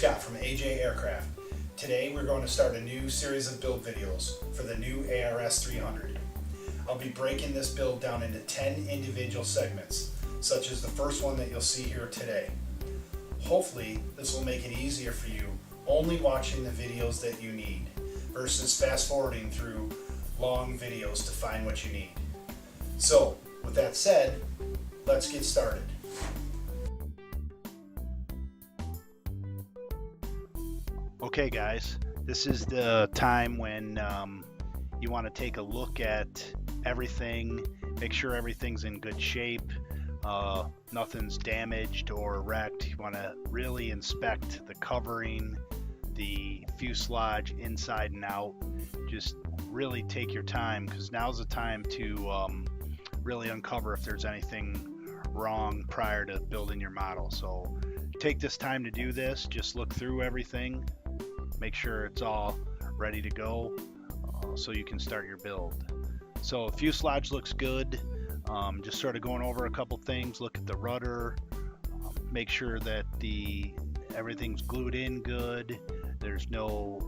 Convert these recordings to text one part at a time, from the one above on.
Scott from AJ Aircraft. Today we're going to start a new series of build videos for the new ARS 300. I'll be breaking this build down into 10 individual segments, such as the first one that you'll see here today. Hopefully this will make it easier for you only watching the videos that you need versus fast forwarding through long videos to find what you need. So with that said, let's get started. Okay guys, this is the time when you want to take a look at everything, make sure everything's in good shape, nothing's damaged or wrecked. You want to really inspect the covering, the fuselage inside and out. Just really take your time, because now's the time to really uncover if there's anything wrong prior to building your model. So take this time to do this. Just look through everything, make sure it's all ready to go so you can start your build. So fuselage looks good. Just sort of going over a couple things. Look at the rudder, make sure that everything's glued in good, there's no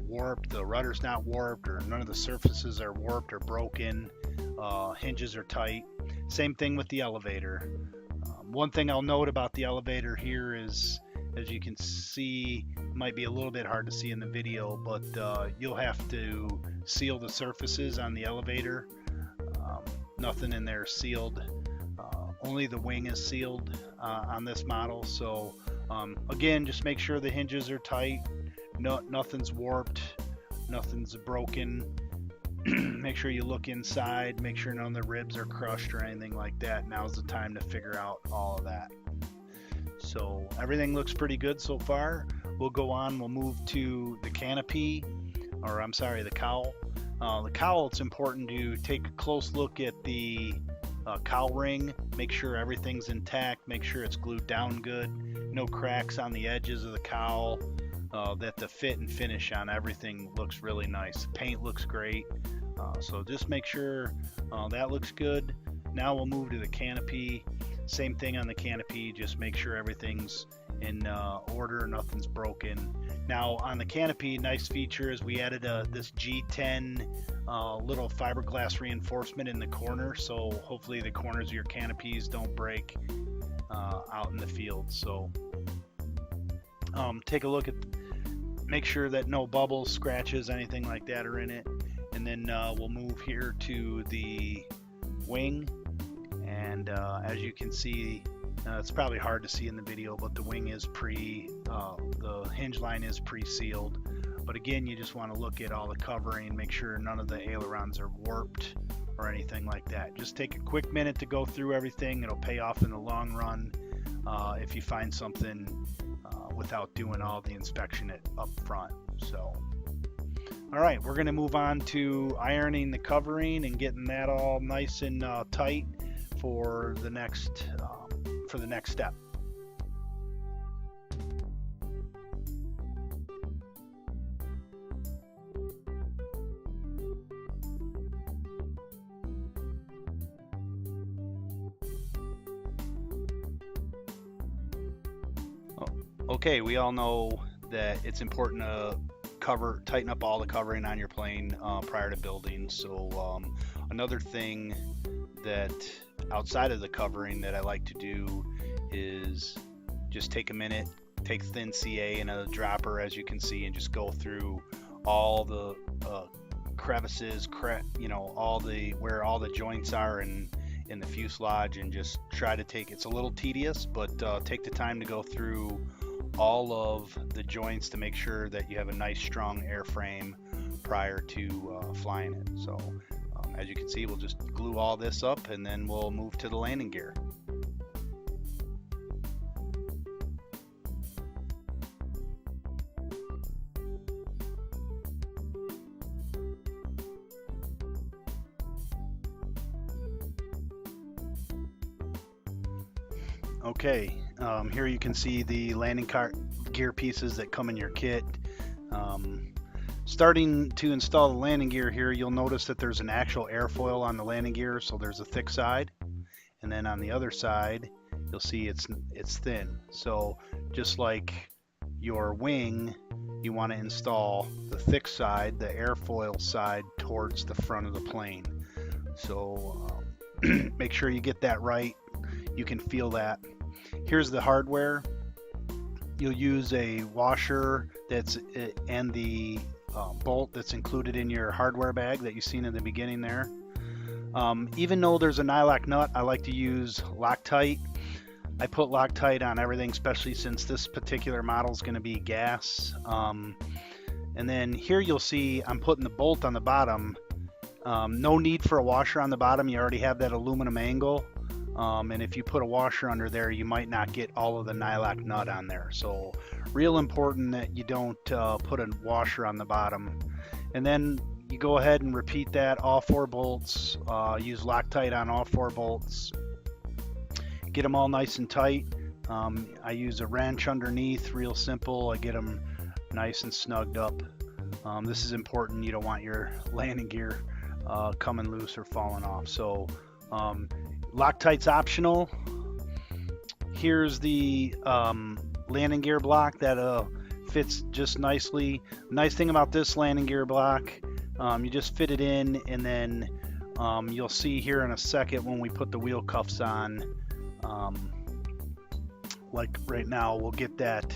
warp, the rudder's not warped, or none of the surfaces are warped or broken, hinges are tight. Same thing with the elevator. One thing I'll note about the elevator here is, as you can see, it might be a little bit hard to see in the video, but you'll have to seal the surfaces on the elevator. Nothing in there is sealed. Only the wing is sealed on this model. So again, just make sure the hinges are tight. Nothing's warped, nothing's broken. Make sure you look inside, make sure none of the ribs are crushed or anything like that. Now's the time to figure out all of that. So everything looks pretty good so far. We'll go on, we'll move to the canopy, or I'm sorry, the cowl. The cowl, it's important to take a close look at the cowl ring, make sure everything's intact, make sure it's glued down good, no cracks on the edges of the cowl, that the fit and finish on everything looks really nice. The paint looks great, so just make sure that looks good. Now we'll move to the canopy. Same thing on the canopy, just make sure everything's in order, nothing's broken. Now on the canopy, nice feature is we added this G10 little fiberglass reinforcement in the corner, so hopefully the corners of your canopies don't break out in the field. So take a look at, make sure that no bubbles, scratches, anything like that are in it. And then we'll move here to the wing, and as you can see, it's probably hard to see in the video, but the wing is the hinge line is pre-sealed. But again, you just want to look at all the covering, make sure none of the ailerons are warped or anything like that. Just take a quick minute to go through everything. It'll pay off in the long run if you find something without doing all the inspection up front. So all right, we're going to move on to ironing the covering and getting that all nice and tight for the next step. Okay, we all know that it's important to tighten up all the covering on your plane prior to building. So another thing that outside of the covering that I like to do is just take a minute, take thin CA and a dropper, as you can see, and just go through all the crevices, where all the joints are in the fuselage, and just try to take, it's a little tedious, but take the time to go through all of the joints to make sure that you have a nice strong airframe prior to flying it. So as you can see, we'll just glue all this up and then we'll move to the landing gear. Okay, here you can see the landing gear pieces that come in your kit. Starting to install the landing gear here, you'll notice that there's an actual airfoil on the landing gear, so there's a thick side, and then on the other side you'll see it's thin. So just like your wing, you want to install the thick side, the airfoil side, towards the front of the plane. So make sure you get that right. You can feel that. Here's the hardware. You'll use a washer and the bolt that's included in your hardware bag that you've seen in the beginning there. Even though there's a nylock nut, I like to use Loctite. I put Loctite on everything, especially since this particular model is going to be gas. And then here you'll see I'm putting the bolt on the bottom. No need for a washer on the bottom. You already have that aluminum angle. And if you put a washer under there, you might not get all of the nylock nut on there. So real important that you don't put a washer on the bottom. And then you go ahead and repeat that, all 4 bolts. Use Loctite on all 4 bolts. Get them all nice and tight. I use a wrench underneath, real simple. I get them nice and snugged up. This is important. You don't want your landing gear coming loose or falling off. So Loctite's optional. Here's the landing gear block that fits just nicely. Nice thing about this landing gear block, you just fit it in, and then you'll see here in a second when we put the wheel cuffs on, like right now, we'll get that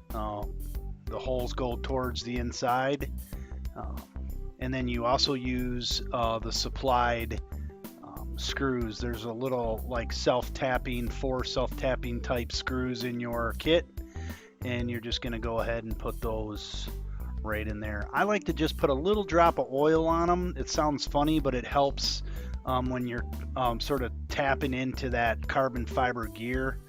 the holes go towards the inside, and then you also use the supplied screws. There's a little like 4 self-tapping type screws in your kit, and you're just going to go ahead and put those right in there. I like to just put a little drop of oil on them. It sounds funny, but it helps when you're sort of tapping into that carbon fiber gear.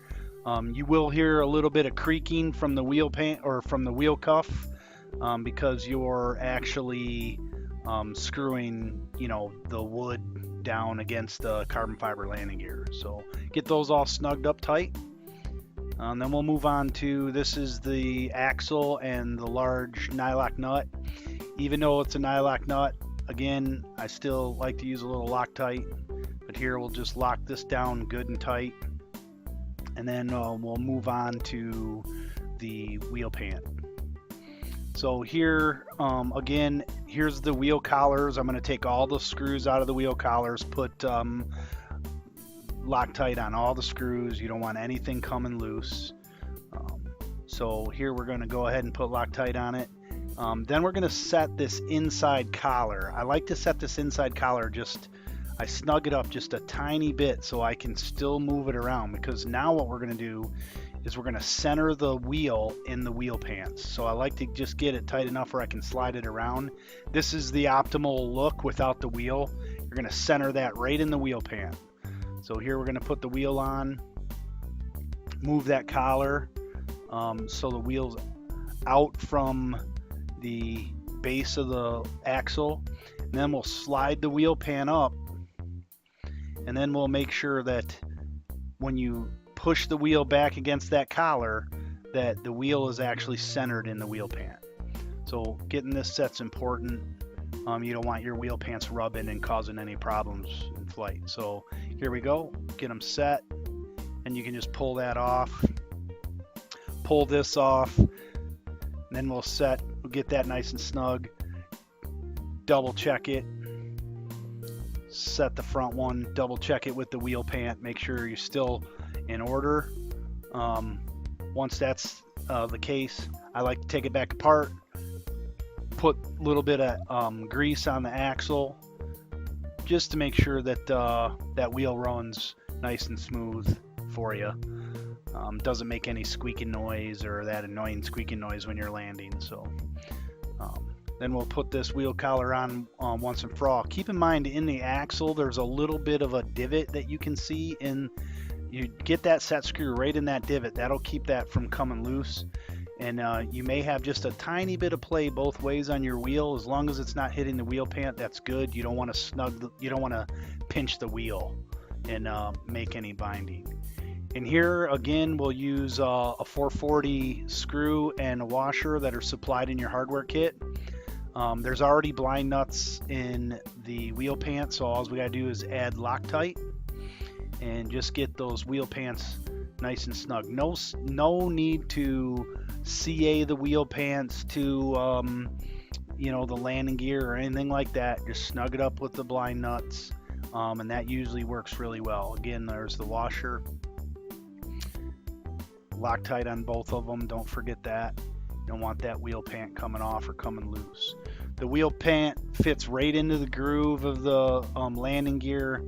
You will hear a little bit of creaking from the wheel pan or from the wheel cuff because you're actually screwing, the wood down against the carbon fiber landing gear. So get those all snugged up tight. Then we'll move on to, this is the axle and the large nylock nut. Even though it's a nylock nut, again, I still like to use a little Loctite, but here we'll just lock this down good and tight. And then we'll move on to the wheel pant. So here, again, here's the wheel collars. I'm going to take all the screws out of the wheel collars, put Loctite on all the screws. You don't want anything coming loose. So here we're going to go ahead and put Loctite on it. Then we're going to set this inside collar. I like to set this inside collar, I snug it up just a tiny bit so I can still move it around, because now what we're going to do is we're going to center the wheel in the wheel pants. So I like to just get it tight enough where I can slide it around. This is the optimal look without the wheel. You're going to center that right in the wheel pant. So here we're going to put the wheel on, move that collar so the wheel's out from the base of the axle, and then we'll slide the wheel pan up, and then we'll make sure that when you push the wheel back against that collar, that the wheel is actually centered in the wheel pant. So getting this set's important. You don't want your wheel pants rubbing and causing any problems in flight. So here we go, get them set, and you can just pull that off, pull this off, and then we'll get that nice and snug, double check it, set the front one, double check it with the wheel pant, make sure you're still in order. Once that's the case, I like to take it back apart, put a little bit of grease on the axle just to make sure that that wheel runs nice and smooth for you. Doesn't make any squeaking noise or that annoying squeaking noise when you're landing. So then we'll put this wheel collar on once and for all. Keep in mind, in the axle there's a little bit of a divot that you can see, and you get that set screw right in that divot. That'll keep that from coming loose. And you may have just a tiny bit of play both ways on your wheel. As long as it's not hitting the wheel pant, that's good. You don't want to pinch the wheel and make any binding. And here again, we'll use a 440 screw and a washer that are supplied in your hardware kit. There's already blind nuts in the wheel pant, so all we gotta do is add Loctite. and just get those wheel pants nice and snug. No need to CA the wheel pants to the landing gear or anything like that. Just snug it up with the blind nuts, and that usually works really well. Again, there's the washer, Loctite on both of them, don't forget that. You don't want that wheel pant coming off or coming loose. The wheel pant fits right into the groove of the landing gear.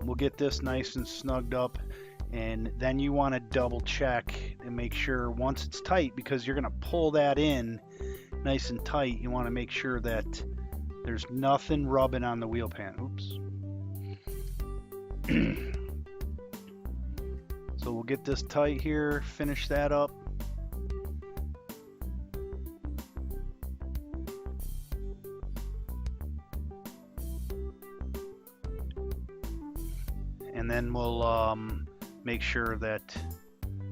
We'll get this nice and snugged up, and then you want to double check and make sure once it's tight, because you're going to pull that in nice and tight. You want to make sure that there's nothing rubbing on the wheel pant. Oops. So we'll get this tight here, finish that up. And then we'll make sure that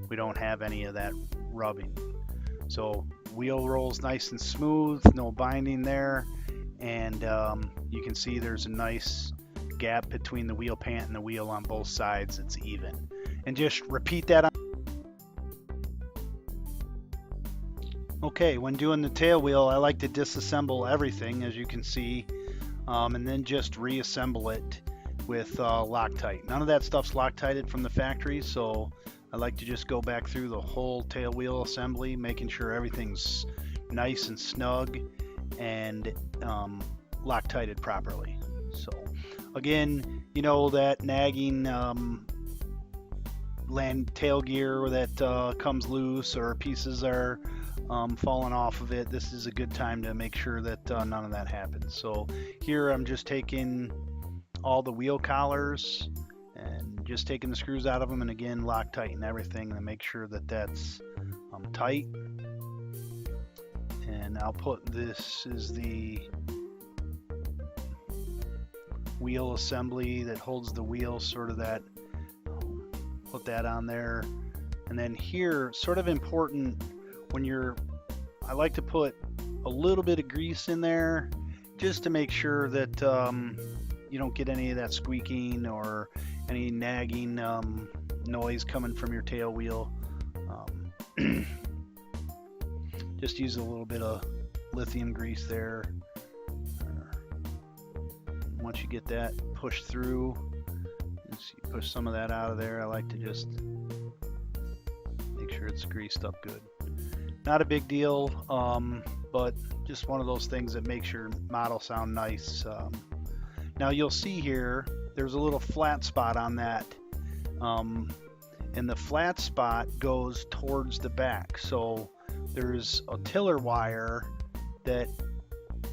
we don't have any of that rubbing. So wheel rolls nice and smooth, no binding there, and you can see there's a nice gap between the wheel pant and the wheel on both sides. It's even. And just repeat that on. Okay, when doing the tail wheel, I like to disassemble everything, as you can see, and then just reassemble it with Loctite. None of that stuff's Loctited from the factory, so I like to just go back through the whole tail wheel assembly, making sure everything's nice and snug and Loctited properly. So again, that nagging land tail gear that comes loose or pieces are falling off of it, this is a good time to make sure that none of that happens. So here I'm just taking all the wheel collars and just taking the screws out of them, and again Loctite and everything to make sure that that's tight. And I'll put, this is the wheel assembly that holds the wheel, sort of that, put that on there. And then here, sort of important, when I like to put a little bit of grease in there just to make sure that you don't get any of that squeaking or any nagging noise coming from your tail wheel. Just use a little bit of lithium grease there. Once you get that pushed through, you push some of that out of there. I like to just make sure it's greased up good. Not a big deal, but just one of those things that makes your model sound nice. Now you'll see here, there's a little flat spot on that, and the flat spot goes towards the back. So there's a tiller wire that,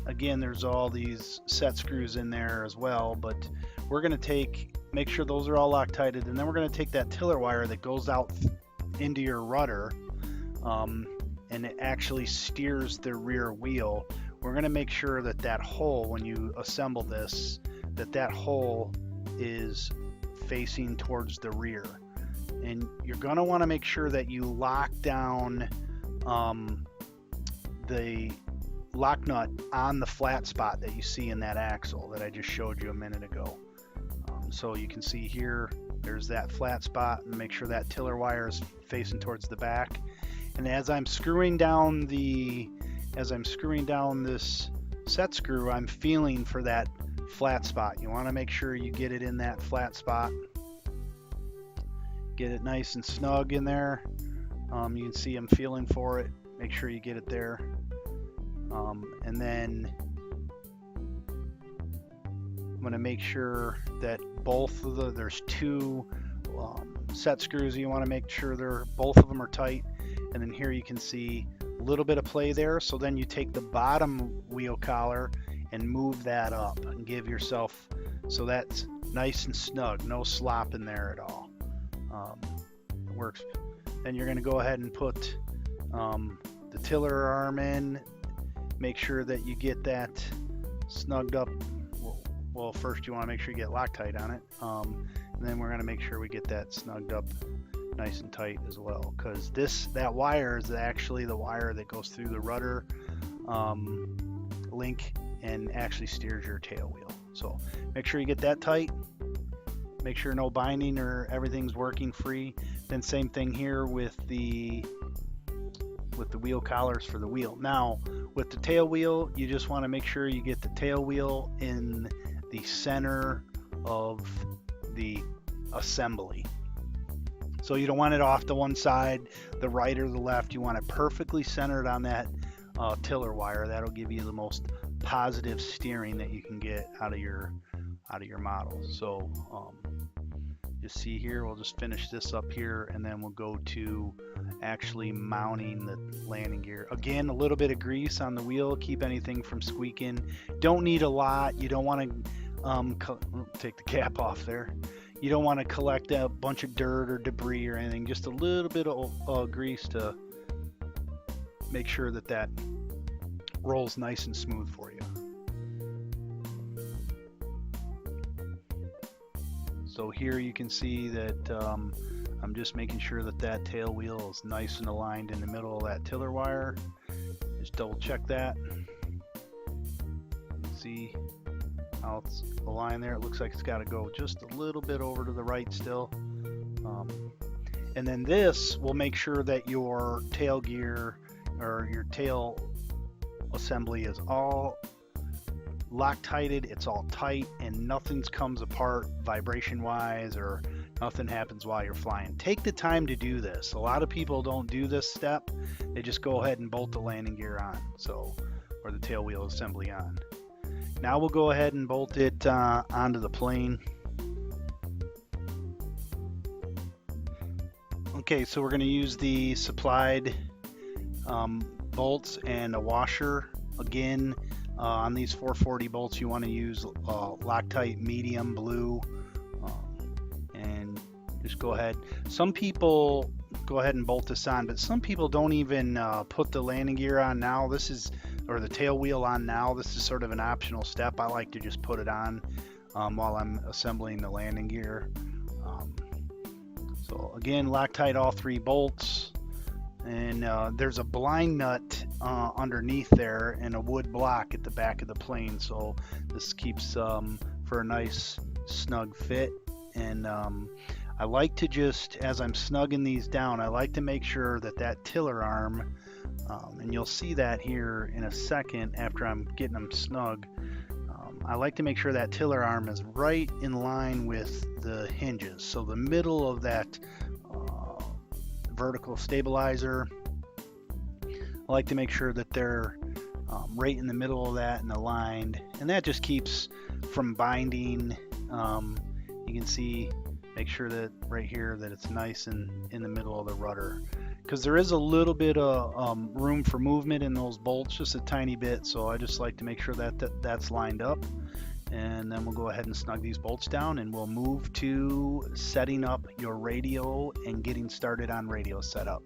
again, there's all these set screws in there as well, but we're going to make sure those are all Loctited, and then we're going to take that tiller wire that goes out into your rudder, and it actually steers the rear wheel. We're going to make sure that that hole, when you assemble this, that hole is facing towards the rear. And you're going to want to make sure that you lock down the lock nut on the flat spot that you see in that axle that I just showed you a minute ago. So you can see here, there's that flat spot, and make sure that tiller wire is facing towards the back. And as I'm screwing down this set screw, I'm feeling for that flat spot. You want to make sure you get it in that flat spot. Get it nice and snug in there. You can see I'm feeling for it. Make sure you get it there. And then I'm going to make sure that there's two set screws. You want to make sure both of them are tight. And then here you can see a little bit of play there. So then you take the bottom wheel collar and move that up and give yourself, so that's nice and snug, no slop in there at all. It works. Then you're going to go ahead and put the tiller arm in. Make sure that you get that snugged up. Well, first you want to make sure you get Loctite on it, and then we're going to make sure we get that snugged up nice and tight as well, because that wire is actually the wire that goes through the rudder link and actually steers your tail wheel. So make sure you get that tight, make sure no binding or everything's working free. Then same thing here with the wheel collars for the wheel. Now with the tail wheel, you just want to make sure you get the tail wheel in the center of the assembly. So you don't want it off to one side, the right or the left. You want it perfectly centered on that tiller wire. That'll give you the most positive steering that you can get out of your model. So you see here, we'll just finish this up here, and then we'll go to actually mounting the landing gear. Again, a little bit of grease on the wheel, keep anything from squeaking. Don't need a lot. You don't want to take the cap off there. You don't want to collect a bunch of dirt or debris or anything. Just a little bit of grease to make sure that that rolls nice and smooth for you. So here you can see that I'm just making sure that that tail wheel is nice and aligned in the middle of that tiller wire. Just double check that. See how it's aligned there. It looks like it's got to go just a little bit over to the right still. And then this will make sure that your tail gear or your tail assembly is all Loctited, it's all tight, and nothing comes apart vibration wise, or nothing happens while you're flying. Take the time to do this. A lot of people don't do this step. They just go ahead and bolt the landing gear on, or the tail wheel assembly on. Now we'll go ahead and bolt it onto the plane. Okay, so we're going to use the supplied bolts and a washer. Again, on these 440 bolts, you want to use Loctite medium blue, and just go ahead. Some people go ahead and bolt this on, but some people don't even put the landing gear on now. Or the tail wheel on now. This is sort of an optional step. I like to just put it on while I'm assembling the landing gear. So again, Loctite all 3 bolts, and there's a blind nut underneath there and a wood block at the back of the plane, so this keeps for a nice snug fit. And I like to just, as I'm snugging these down, I like to make sure that that tiller arm, and you'll see that here in a second after I'm getting them snug, I like to make sure that tiller arm is right in line with the hinges. So the middle of that vertical stabilizer, I like to make sure that they're right in the middle of that and aligned, and that just keeps from binding. You can see, make sure that right here that it's nice and in the middle of the rudder, because there is a little bit of room for movement in those bolts, just a tiny bit. So I just like to make sure that that's lined up, and then we'll go ahead and snug these bolts down, and we'll move to setting up your radio and getting started on radio setup.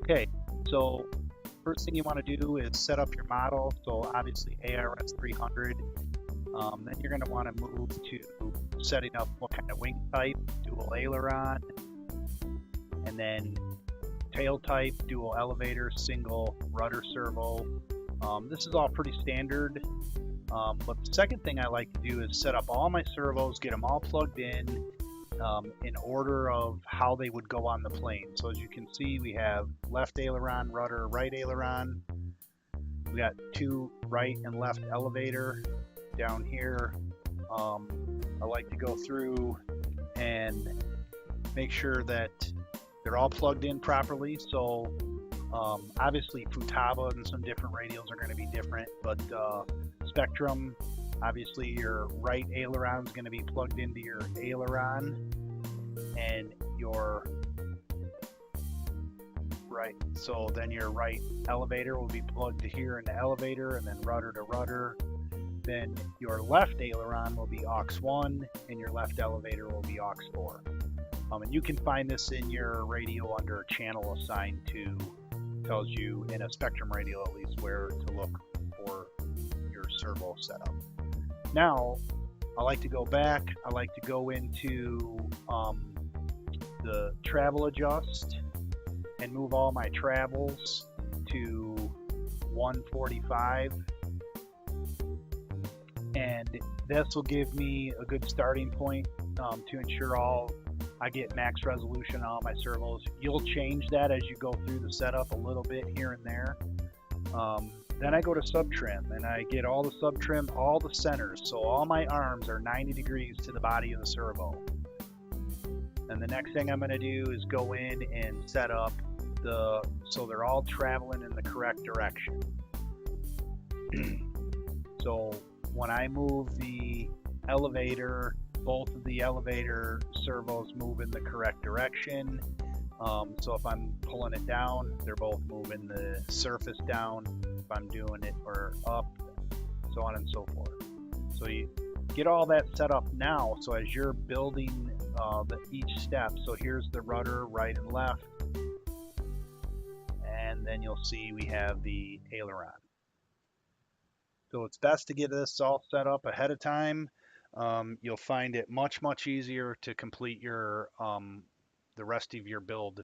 Okay, so first thing you want to do is set up your model. So obviously ARS 300. Then you're going to want to move to setting up what kind of wing type, dual aileron, and then tail type, dual elevator, single rudder servo. This is all pretty standard. But the second thing I like to do is set up all my servos, get them all plugged in order of how they would go on the plane. So as you can see, we have left aileron, rudder, right aileron. We got 2 right and left elevator down here. I like to go through and make sure that they're all plugged in properly. So obviously Futaba and some different radios are going to be different, but Spectrum, obviously your right aileron is going to be plugged into your aileron, and your right, so then your right elevator will be plugged to here in the elevator, and then rudder to rudder. Then your left aileron will be aux 1, and your left elevator will be aux 4. And you can find this in your radio under channel assigned to, tells you in a Spectrum radio at least where to look for your servo setup. Now, I like to go back. I like to go into the travel adjust, and move all my travels to 145, and this will give me a good starting point to ensure I get max resolution on all my servos. You'll change that as you go through the setup a little bit here and there. Then I go to sub trim and I get all the sub trim, all the centers, so all my arms are 90 degrees to the body of the servo. And the next thing I'm going to do is go in and set up so they're all traveling in the correct direction. So when I move the elevator, both of the elevator servos move in the correct direction. So if I'm pulling it down, they're both moving the surface down. If I'm doing it or up, so on and so forth. So you get all that set up now, so as you're building each step, so here's the rudder right and left, and then you'll see we have the aileron. So it's best to get this all set up ahead of time. You'll find it much easier to complete your the rest of your build